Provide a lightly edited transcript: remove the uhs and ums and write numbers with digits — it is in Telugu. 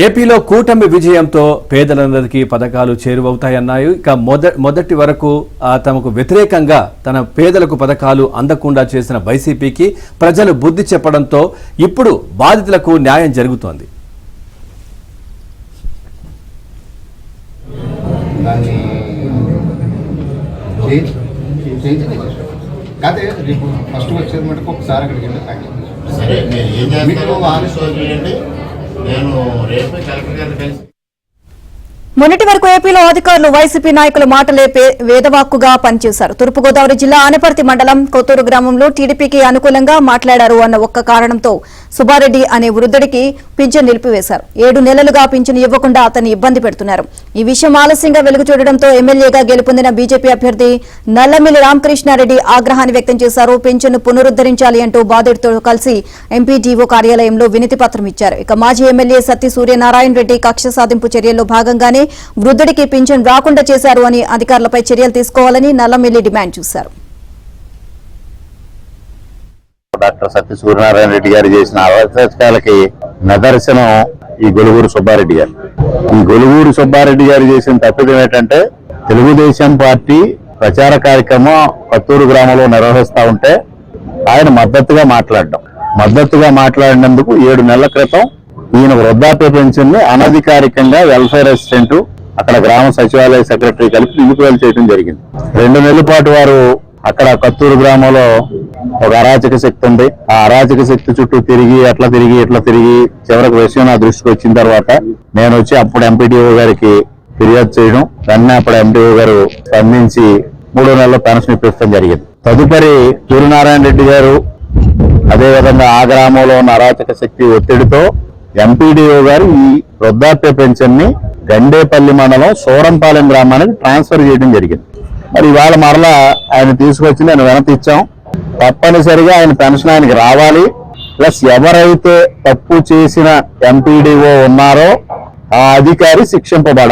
ఏపీలో కూటమి విజయంతో పేదలందరికీ పథకాలు చేరువవుతాయన్నాయి. ఇక మొదటి వరకు తమకు వ్యతిరేకంగా తన పేదలకు పథకాలు అందకుండా చేసిన వైసీపీకి ప్రజలు బుద్ధి చెప్పడంతో ఇప్పుడు బాధితులకు న్యాయం జరుగుతోంది. మొన్నటి వరకు ఏపీలో అధికారులు వైసీపీ నాయకుల మాటలే వేదవాక్కుగా పనిచేశారు. తూర్పుగోదావరి జిల్లా ఆనపర్తి మండలం కొత్తూరు గ్రామంలో టీడీపీకి అనుకూలంగా మాట్లాడారు అన్న ఒక్క కారణంతో సుబ్బారెడ్డి అనే వృద్ధుడికి పింఛన్ నిలిపివేశారు. 7 నెలలుగా పింఛన్ ఇవ్వకుండా అతన్ని ఇబ్బంది పెడుతున్నారు. ఈ విషయం ఆలస్యంగా వెలుగు చూడడంతో ఎమ్మెల్యేగా గెలుపొందిన బీజేపీ అభ్యర్థి నల్లమిల్లి రామకృష్ణారెడ్డి ఆగ్రహాన్ని వ్యక్తం చేశారు. పింఛన్ను పునరుద్దరించాలి అంటూ బాధితుడితో కలిసి ఎంపీడీఓ కార్యాలయంలో వినతి పత్రం ఇచ్చారు. ఇక మాజీ ఎమ్మెల్యే సత్తి సూర్యనారాయణ రెడ్డి కక్ష సాధింపు చర్యల్లో భాగంగానే వృద్ధుడికి పింఛన్ రాకుండా చేశారు అని అధికారులపై చర్యలు తీసుకోవాలని నల్లమిల్లి డిమాండ్ చేశారు. డాక్టర్ సత్తి సూర్యనారాయణ రెడ్డి గారు చేసిన అవకాశాలకి నిదర్శనం ఈ గొలుగూరు సుబ్బారెడ్డి గారు. ఈ గొలుగూరు సుబ్బారెడ్డి గారు చేసిన తప్పిదం ఏంటంటే, తెలుగుదేశం పార్టీ ప్రచార కార్యక్రమం కొత్తూరు గ్రామంలో నిర్వహిస్తా ఉంటే ఆయన మద్దతుగా మాట్లాడినందుకు 7 నెలల క్రితం ఈయన వృద్ధాప్య పెన్షన్ ని అనధికారికంగా వెల్ఫేర్ అసిస్టెంట్ అక్కడ గ్రామ సచివాలయ సెక్రటరీ కలిపి నిలుపుదల చేయడం జరిగింది. 2 నెలల పాటు వారు అక్కడ కత్తూరు గ్రామంలో ఒక అరాచక శక్తి ఉంది. ఆ అరాచక శక్తి చుట్టూ ఇట్లా తిరిగి చివరికి విషయం నా దృష్టికి వచ్చిన తర్వాత నేను వచ్చి అప్పుడు ఎంపీడీఓ గారికి ఫిర్యాదు చేయడం, వెంటనే అప్పుడు ఎంపీఓ గారు స్పందించి 3 నెలల పెన్షన్ ఇప్పించడం జరిగింది. తదుపరి సూర్యనారాయణ రెడ్డి గారు అదేవిధంగా ఆ గ్రామంలో ఉన్న అరాచక శక్తి ఒత్తిడితో ఎంపీడీఓ గారు ఈ వృద్ధాప్య పెన్షన్ ని గండేపల్లి మండలం సూరంపాలెం గ్రామానికి ట్రాన్స్ఫర్ చేయడం జరిగింది. మరి ఇవాళ మరలా ఆయన తీసుకొచ్చింది, ఆయన వినతి ఇచ్చాం. తప్పనిసరిగా ఆయన పెన్షన్ ఆయనకి రావాలి. ప్లస్ ఎవరైతే తప్పు చేసిన ఎంపీడీఓ ఉన్నారో ఆ అధికారి శిక్షింపబడాలి.